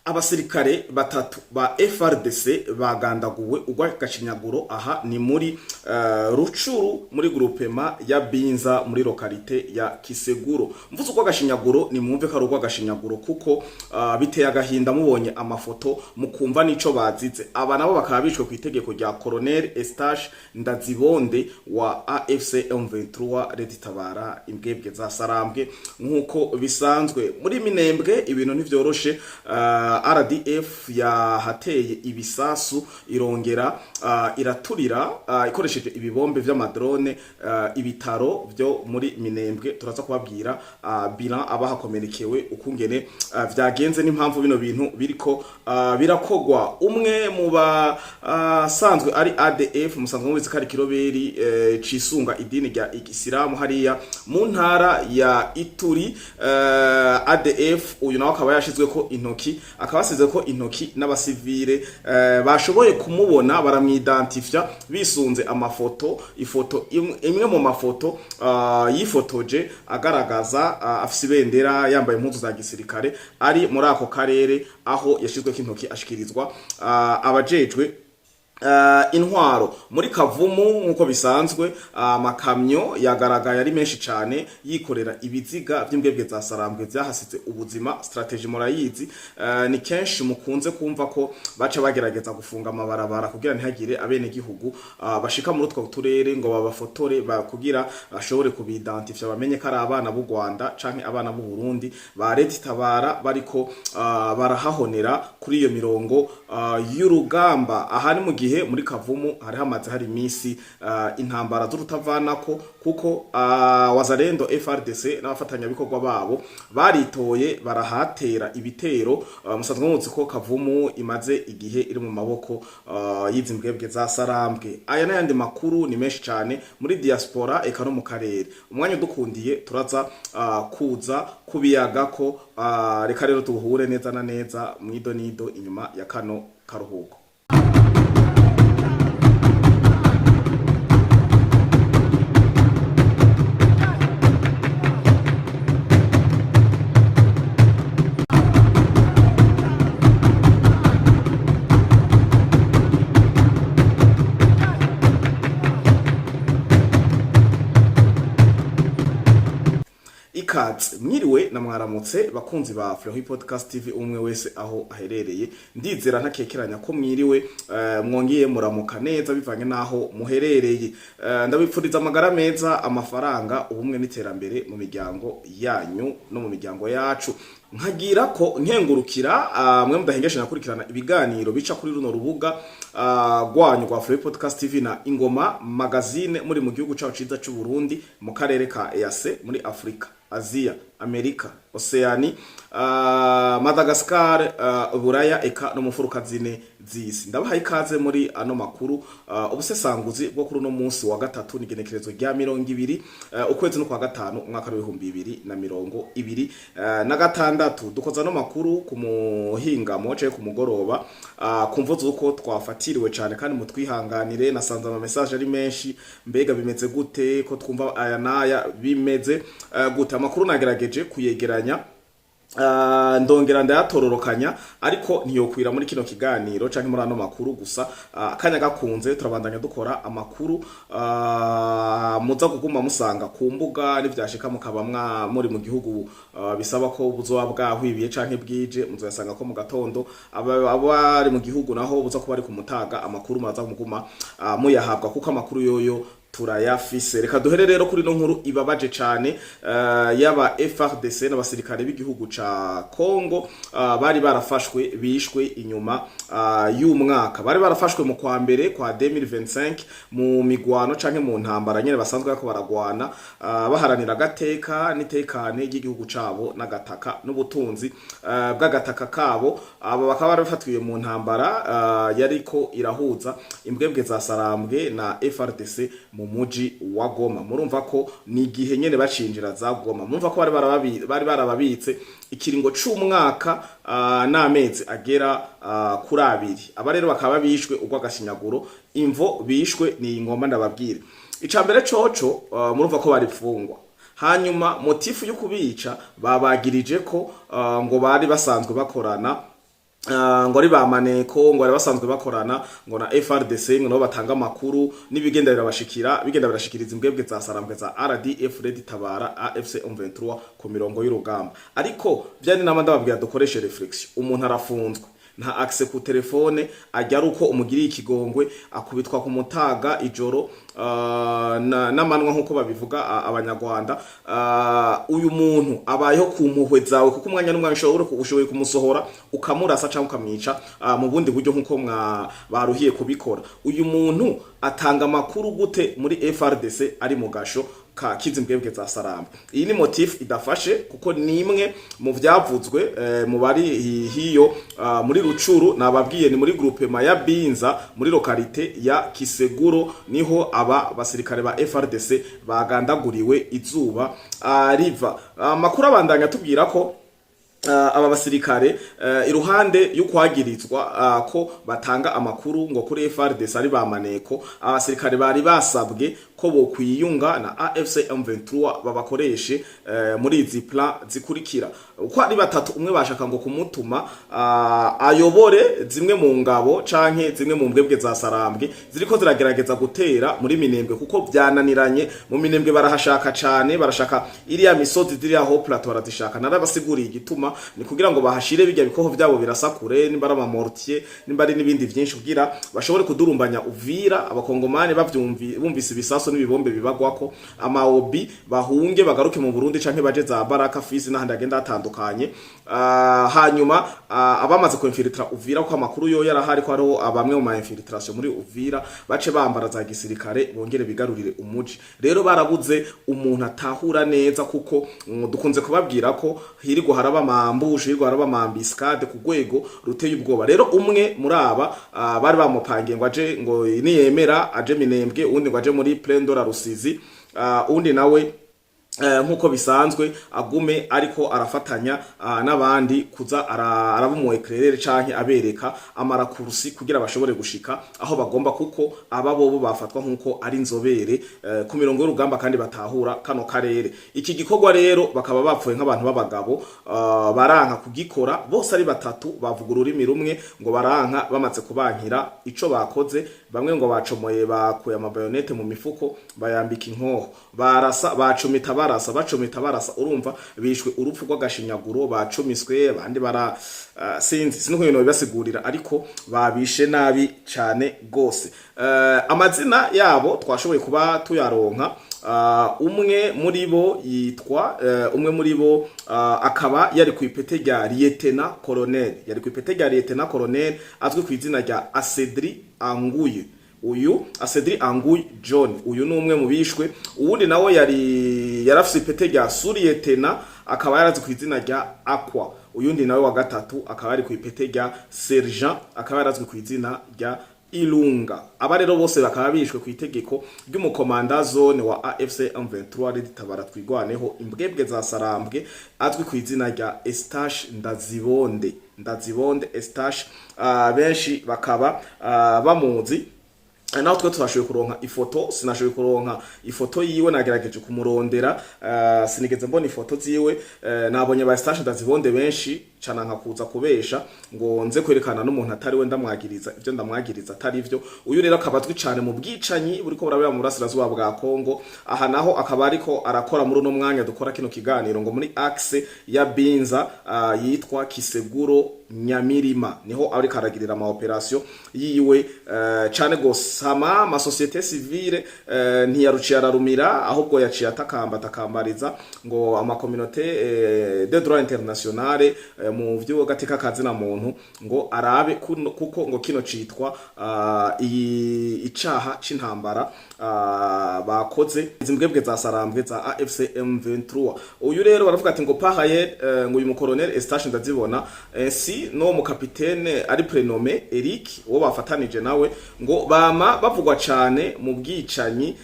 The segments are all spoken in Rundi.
Abasirikare batatu ba FRDC bagandaguwe urw'agashinyaguro aha ni muri Rucuru muri groupement ya Binza muri lokalite ya Kiseguro. Mvuze urw'agashinyaguro ni mwumve ko ari urw'agashinyaguro kuko biteye agahinda mubonye amafoto mukumva nico bazize. Aba nabo bakaba bicwe ku itegeko rya Colonel Eustache Ndazibonde wa AFC M23 Leta Itabara imbwebwe za Sarambwe nkuko bisanzwe muri Minembwe ibintu ntivyoroshe. RDF yahateye ibisasu irongera iraturira ikoresheje ibibombe vy'amadrone ibitaro byo muri Minembwe. Turaza kubabwira bilan abahakomerekewe ukungene vyagenze n'impamvu bino bintu biriko birakogwa. Umwe mu basanzwe ari ADF musanzwe mubizi kari kiroberi cisunga idini rya Isilamu hariya mu ntara ya Ituri. ADF uyu nawe akaba yashizwe ko intoki akabasize ko intoki n'abasivile bashoboye kumubona baramwidentifya bisunze amafoto. Ifoto imwe mu mafoto yifotoje agaragaza afise ibendera yambaye impuzu za gisirikare ari muri ako karere aho yashizwe ko intoki ashikirizwa abajejwe intwaro muri Kavumu nkuko bisanzwe. Makamyo yagaragaye ari menshi cyane yikorera ibiziga by'imbwebwe za Sarambwe byahasize ubuzima. Strategy murayizi, ni kenshi mukunze kumva ko baca bagerageza gufunga amabarabara kugira ntihagire abene gihugu bashika muri utwo turere ngo babafotore kugira bashobore kubidentifya bamenye ko ari abana b'u Rwanda canke abana b'u Burundi ba Leta Itabara bariko barahahonera kuri iyo mirongo y'urugamba. Aha ni mu gihe muri Kavumu hari hamaze hari imisi intambara z'urutavanako kuko Wazalendo FRDC n'abafatanya bikorwa babo baritoye barahatera ibitero. Musanzwe muzi ko Kavumu imaze igihe iri mu maboko y'izimbwebwe za Sarambwe. Aya n'ayandi makuru ni menshi cyane muri diaspora eka no mu karere. Umwanya udukundiye turaza kuza kubiyaga ko reka rero tuhure neza na neza mwido nido inyuma ya kano karuhuko. Mwiriwe na mwaramutse bakunzi ba Flow Podcast TV umwe wese aho aherereye. Ndizera ntakekeranya ko mwiriwe mwongiye muramuka neza bivanye naho muherereye. Ndabipfuriza amagara meza, amafaranga, ubumwe n'iterambere mu miryango yanyu no mu miryango yacu. Nkagira ko nkengurukira mwe mudahengeshe nakurikirana ibiganiro bica kuri runo rubuga rwanyu rwa Flow Podcast TV na Ingoma magazine muri mu gihugu cyacu ciza cy'u Burundi mu karere ka EAC muri Afrika, Asia, Amerika, Oceani, Madagascar, Buraya eka no mufuruka zine zisi. Ndabahaye ikaze muri ano makuru ubusesanguzi bwo kuri no munsi wa gatatu n'igenekerezo rya 20 ukwezi no kwa gatanu umwaka wa 2026 dukoza no makuru ku muhingamo cyo ku mugoroba kumvuze uko twafatiriwe cyane kandi mutwihanganire. Nasanze ama message ari menshi, mbega bimeze gute ko twumva aya naya bimeze gute. Amakuru nagerageje kuyegeranya ndongera ndayatororokanya ariko ntiyokwira muri kino kiganiro canke muri ano makuru gusa. Akanya gakunze turabandanya dukora amakuru muza kuguma musanga ku mbuga n'ivyashika mukaba muri mu gihugu bisaba ko buzoba bwahwibiye canke bwije muzoyasanga ko mu gatondo. Abari mu gihugu naho buza kuba ari ku mutaga amakuru maza kuguma muyahabwa kuko amakuru yoyo turayafise. Reka duhere rero kuri no nkuru ibabaje cyane yaba FRDC n'abasirikare b'igihugu ca Kongo bari barafashwe bishwe inyuma y'umwaka. Bari barafashwe mu kwa mbere kwa 2025 mu migwano canke mu ntambara nyene basanzwe yako baragwana baharanira agateka n'itekane ry'igihugu cabo n'agataka n'ubutunzi bw'agataka kabo. Aba bakaba barafatwiye mu ntambara yariko irahuza imbwebwe za Sarambwe na FRDC mu muji wa Goma. Murumva ko ni igihe nyene bacinjira za Goma. Murumva ko bari barababitse ikiringo c'umwaka n'amezi agera kuri 2. Aba rero bakaba bishwe urw'agashinyaguro. Imvo bishwe ni Ingoma ndababwire. Icambere coco murumva ko bari fungwa. Hanyuma motifu yo kubica babagirije ko ngo bari basanzwe bakorana ngo ari ba maneko ngo ari basanzwe bakorana ngo na FRDC ngo nabo batanga amakuru n'ibigenda birashikiriza imbwebwe za sarambwe za RDF Red Tabara AFC M23 ku mirongo y'urugamba. Ariko byari n'amandababwira dukoreshe reflexion, umuntu arafunzwe nta access ku telefone, ajya ari uko umugiriye ikigongwe, akubitwa ku mutaga ijoro n'amanwa nkuko babivuga abanyarwanda. Uyu muntu abayeho ku mpuhwe zawe, kuko umwanya n'umwanya ushoboye kumusohora ukamurasa cyangwa ukamwica mu bundi buryo nkuko baruhiye kubikora. Uyu muntu atanga makuru gute muri FRDC ari mu gasho ka kizimbwebwe za Sarambwe? Iyi ni motif idafashe, kuko ni imwe mu vyavuzwe mu bari hiyo muri Rucuru. Nababwiye ni muri groupement ya Binza muri lokalite ya Kiseguro, niho aba basirikare ba FRDC bagandaguriwe izuba riva. Makuru abandanya tubwira ko aba basirikare iruhande y'ukwagirizwa ko batanga amakuru ngo kuri FRDC ari ba maneko, abasirikare bari basabwe ko bo kwiyunga na AFC M23 babakoreshe muri izi plan zikurikira. Uko ari batatu, umwe bashaka ngo kumutuma ayobore zimwe mu ngabo canke zimwe mu mbwebwe za Sarambwe ziriko ziragerageza gutera muri Minembwe, kuko byananiranye mu Minembwe barahashaka cane, barashaka iriya misozi ziri aho plateau barazishaka. Narabasiguriye igituma ni kugira ngo bahashire bijya bikoho byabo birasakure, nimba ari amamortier, nimba ari nibindi byinshi, kugira bashobore kudurumbanya Uvira, abakongomani bumvise ibisaso n'ibibombe bibagwako, amaobi bahunge bagaruke mu Burundi canke baje za Baraka, Fizi n'ahandi agenda atandukanye. Hanyuma abamaze ko infiltra Uvira, ko amakuru yo yarahari ko ariho abamwe mu ma infiltration muri Uvira bace bambara za gisirikare bongere bigarurire umuji. Rero barabuze umuntu atahura neza, kuko dukunze kubabwira ko hirigwa haraba amambusho, hirigwa haraba amambiscade ku rwego ruteye ubwoba. Rero umwe muri aba bari bamupangiye ngo aje, ngo niyemera aje Minembwe, undi ngo aje muri Plendora Rusizi, undi nawe nkuko bisanzwe agume ariko arafatanya n'abandi kuza arabumuwe eclairere canke abereka amarakurusi kugira bashobore gushika aho bagomba, kuko aba bobo bafatwa nkuko ari inzobere ku mirongo y'urugamba kandi batahura kano karere. Iki gikorwa rero bakaba bapfuye nk'abantu b'abagabo, baranka kugikora bose ari batatu, bavuga ururimi rumwe, ngo baranka. Bamaze kubankira ico bakoze, bamwe ngo bacomoye bakuye amabayonete mu mifuko bayambika inkoho, barasa bacumita barasa, urumva bishwe urupfu rw'agashinyaguro, bacumiswe, abandi sinzi nuko ibintu bibasigurira, ariko babishe nabi cyane gose. Amazina yabo twashoboye kuba tuyaronka. Umwe muri bo yitwa akaba yari ku ipete rya lieutenant colonel, azwi ku izina rya Asedri Anguye. Uyu Asedri Anguye John, uyu ni umwe mu bishwe. Uwundi nawe yarafise ipete rya sous-lieutenant, akaba yarazi ku izina rya Aqua. Uyundi nawe wa gatatu akaba ari ku ipete rya sergent, akaba yarazwi ku izina rya Ilunga. Aba rero bose bakaba bishwe ku itegeko ry'umukomanda zone wa AFC M23 Red Tabara twigwaneho imbwebwe za Sarambwe, azwi ku izina rya Eustache Ndazibonde Eustache. Benshi bakaba bamuzi. Naho twe twashoboye kuronka ifoto, sinashoboye kuronka ifoto yiwe, nagerageje kumurondera, sinigeze mbona ifoto ziwe. Nabonye ba Eustache Ndazibonde benshi cana nkakuza kubesha ngo nze kwerekana n'umuntu atari we ndamwagiriza ivyo ndamwagiriza atari ivyo. Uyu rero akabatwi cyane mu bwicanyi buriko burabera mu burasirazuba bwa Kongo. Aha naho akaba ariko arakora muri uno mwanya dukora kino kiganiro ngo muri axe ya Binza yitwa Kiseguro Nyamirima, niho ari karagirira ama operation yiwe cyane gose. Ma societe civile ntiyaruciye ararumira, ahubwo yaciye atakambariza ngo ama communauté de droit international mu vyo gateka kazina muntu ngo arabe kuko ngo kino citwa icaha c'intambara bakoze izimbwebwe za Sarambwe za AFC M23. Uyu rero baravuga ati ngo pahaye ngo uyu mu colonel Eustache Ndazibona si no mu capitaine ari prénommé Eric, wo bafatanije nawe, ngo bama bavugwa cyane mu bwicanyi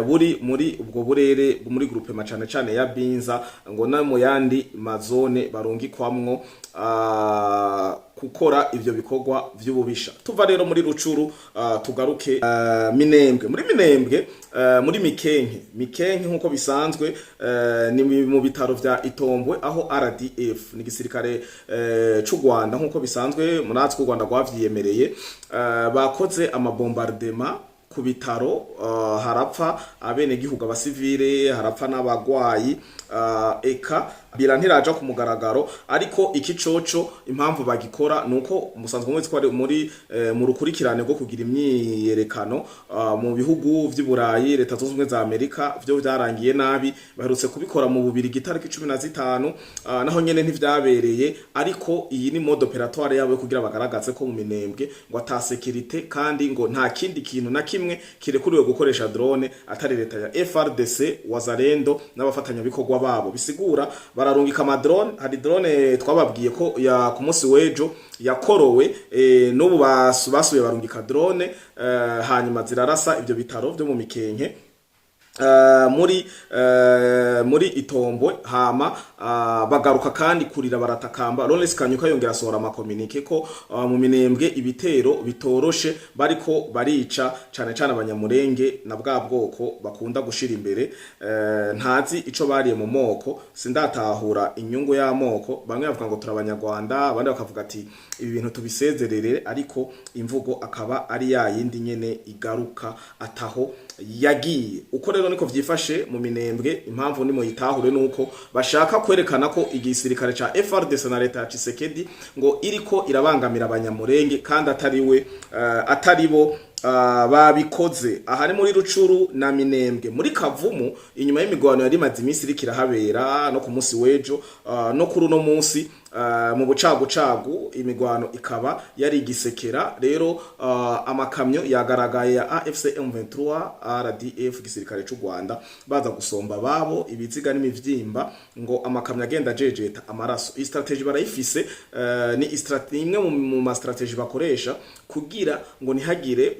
buri muri ubwo burere muri groupement cyane ya Binza, ngo na mu yandi mazone barungikwamwo gukora ivyo bikorwa vy'ububisha. Tuva rero muri Rucuru tugaruke Minembwe. Muri Minembwe muri Mikenke nkuko bisanzwe ni mu bitaro vya Itombwe aho RDF ni gisirikare c'u Rwanda nkuko bisanzwe muratsi ku Rwanda gwavyiyemereye bakoze amabombardement ku bitaro harapfa abene gihugu abasivile harapfa n'abagwayi eka bira ntiraja ku mugaragaro ariko iki coco impamvu bagikora nuko musanzwe mwezi ko muri mu rukurikirane rwo kugira imyiyerekano mu bihugu vy'Iburayi leta zunze ubumwe za Amerika vyo vyarangiye nabi baherutse kubikora mu bubiri gitariki 15 naho nyene ntivyabereye ariko iyi ni mode operatoire yabo kugira bagaragaze ko mu Minembwe ngo ata security kandi ngo nta kindi kintu na kimwe kirekuriwe gukoresha drone atari leta ya FRDC Wazalendo n'abafatanya bikorwa babo bisigura bararungika amadrone hari drone twababwiye ko ya ku munsi wejo yakorowe n'ubu basuye barungika drone hanyuma zirarasa ivyo bitaro byo mu Mikenke muri Itombwe hama bagaruka kandi kurira baratakamba Lawrence Kanyuka yongera asohora amakomunike ko mu Minembwe ibitero bitoroshe bariko barica cane abanyamurenge na bwa bwoko bakunda gushira imbere ntazi ico bariye mu moko sindatahura inyungu y'amoko bamwe bavuga ngo turabanyarwanda abandi bakavuga ati ibi bintu tubisezerere ariko imvugo akaba ari ya yindi nyene igaruka ataho yagiye uko rero niko vyifashe mu Minembwe impamvu ni moyitahure nuko bashaka kwerekana ko igisirikare ca FRDC na leta ya Tshisekedi ngo iriko irabangamira abanyamurenge kandi ataribo babikoze ahari muri Rucuru na Minembwe muri Kavumu inyuma y'imigwano yari maze iminsi irikira habera no ku munsi wejo no kuri no munsi mu bucagu imigwano ikaba yari igisekera rero amakamyo yagaragaye ya AFC M23 RDF gisirikare c'u Rwanda baza gusomba babo ibiziga n'imivyimba ngo amakamyo agenda jejeta amaraso iyi strategy barayifise ni strategy imwe mu strategy bakoresha kugira ngo nihagire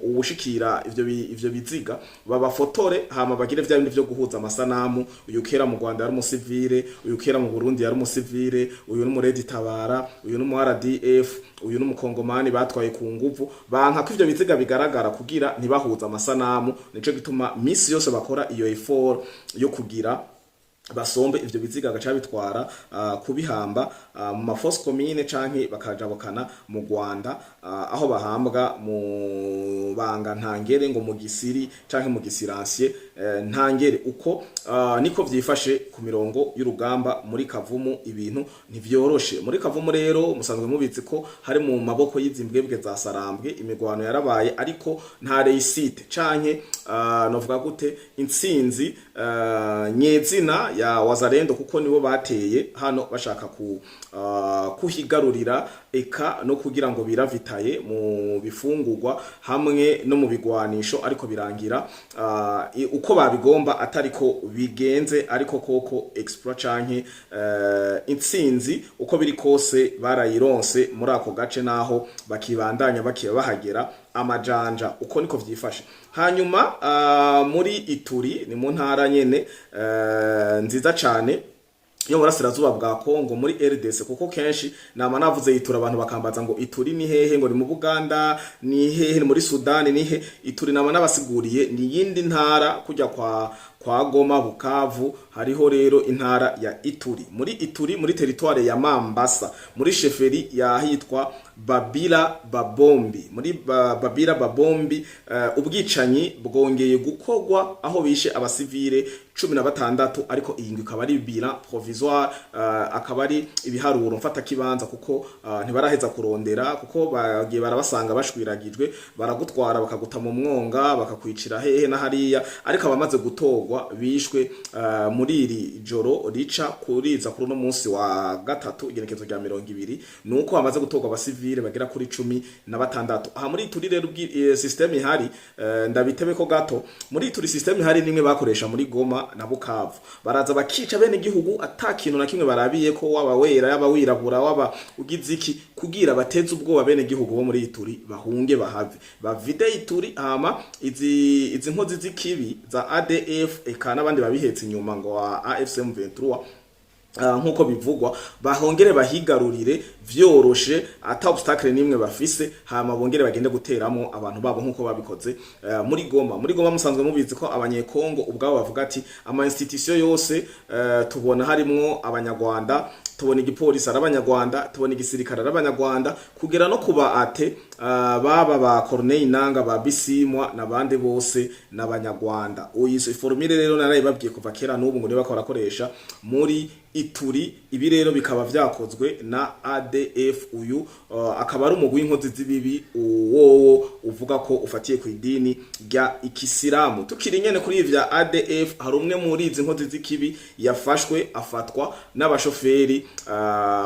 ubushikira ivyo biziga babafotore hama bagire vya bindi vyo guhuza amasanamu uyu kera mu Rwanda yari umusivile uyu kera mu Burundi yari umusivile uyu n'umuredi tabara uyu n'umu RDF uyu n'umukongomani batwaye ku nguvu banka ko ivyo biziga bigaragara kugira ntibahuza amasanamu nico gituma misi yose bakora iyo effort yo kugira basombe ivyo biziga gacha bitwara kubihamba mu mafosse commune canke bakajabokana mu Rwanda aho bahambwa mu banga ntangere ngo mu gisiri canke mu gisiransiye ntangere uko niko vyifashe ku mirongo y'urugamba muri Kavumu ibintu ntivyoroshe muri Kavumu rero musanzwe mubizi ko hari mu maboko y'izimbwebwe za Sarambwe imigwano yarabaye ariko nta reisite canke novuga gute intsinzi nyezina ya Wazalendo kuko nibo bateye hano bashaka kuhigarurira eka no kugira ngo biravitaye mu bifungurwa hamwe no mu bigwanisho ariko birangira uko babigomba atariko bigenze ariko koko exploit canke intsinzi uko biri kose barayironse muri ako gace naho bakibandanya bahagera amajanja uko niko vyifashe hanyuma muri Ituri ni mu ntara nyene nziza cane yo burasirazuba bwa Kongo muri RDC kuko kenshi nama navuze Itura abantu bakambaza ngo Ituri ni hehe ngo ni mu Buganda ni hehe muri Sudani ni he Ituri nama nabasiguriye ni yindi ntara kujya kwa Goma Bukavu hariho rero intara ya Ituri muri territoire ya Mambasa muri sheferi ya hitwa Babila Babombi muri Babila Babombi ubwicanyi bwongeye gukogwa aho bishe abasivile 16 ariko iyi ikaba ari bilan provisoire akaba ari ibiharuro mfata kibanza kuko ntibaraheza kurondera kuko bagiye barabasanga bashwiragijwe baragutwara bakaguta mu mwonga bakakwicira hehe na hariya ariko abamaze gutogwa bishwe muri iri joro rica kuriza kuri no munsi wa gatatu igenekezo rya 200 nuko bamaze gutogwa abasivile bagera kuri 16 aha muri Ituri rero system ihari ndabitebe ko gato muri Ituri system ihari nimwe bakoresha muri Goma na Bukavu baraza bakica bene gihugu atakintu na kimwe barabiye ko waba wera yaba wirabura waba ugiziki kugira bateze ubwoba bene gihugu bo muri Ituri bahunge bahave bavide Ituri hama izi nkozi zikibi za ADF eka nabandi babihetse inyuma ngo AFC M23 nkuko bivugwa bahongere bahigarurire vyoroshe ata obstacle nimwe bafise hama bongere bagende guteramo abantu babo nkuko babikoze muri Goma musanzwe mubizi ko abanyekongo ubwabo bavuga ati ama institution yose tubona harimwo abanyarwanda tubona igipolisi arabanyarwanda tubona igisirikare arabanyarwanda kugera no kuba ate baba ba Corneille Nanga ba Bisimwa nabande bose n'abanyarwanda uyise formule rero narayibabwiye kuva kera n'ubu ngo bakora koresha muri Ituri ibi rero bikaba vyakozwe na ADF uyu akaba ari umugwi w'inkozi z'ibibi wowo uvuga ko ufatiye ku idini rya Ikisilamu tukiri nyene kuri ivya ADF hari umwe muri izi nkozi z'ikibi yafashwe afatwa n'abashoferi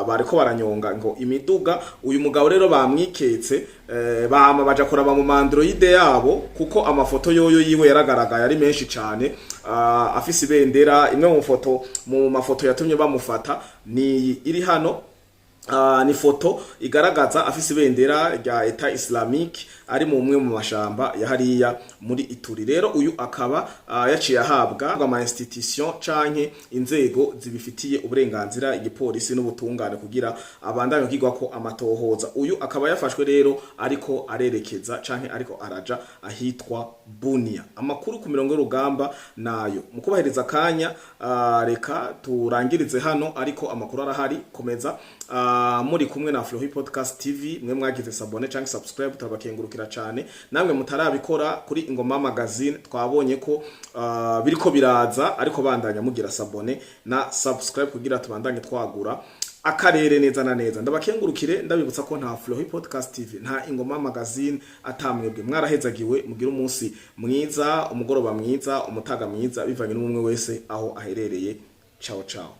bariko baranyonga ngo imiduga uyu mugabo rero bamwiketse bahama baja kuraba mu Android yabo kuko amafoto yoyo yiwe yaragaragaye ari menshi cyane afise ibendera imwe mu mafoto yatumye bamufata ni iri hano ni foto igaragaza afise ibendera rya Etat Islamique ari mu umwe mu mashamba ya hariya muri Ituri rero uyu akaba yaciye ahabwa ama institution canke inzego zibifitiye uburenganzira igipolisi n'ubutungane kugira abandanye kigwa ko amatohoza uyu akaba yafashwe rero ariko arerekeza canke ariko araja ahitwa Bunia amakuru ku mirongo y'urugamba nayo mu kubahereza kanya reka turangirize hano ariko amakuru arahari komeza muri kumwe na Flohi Podcast TV mwe mwagize sabone canke subscribe turabakengurukira cyane namwe mutarabikora kuri Ingoma Magazine twabonye ko biriko biraza ariko bandanya mugira sabone na subscribe kugira tubandanye twagura akarere neza na neza ndabakengurukire ndabibutsa ko nta Flohi Podcast TV nta Ingoma Magazine atamwebwe mwarahezagiwe mugira umunsi mwiza umugoroba mwiza umutaga mwiza bivanye n'umwe wese aho aherereye ciao ciao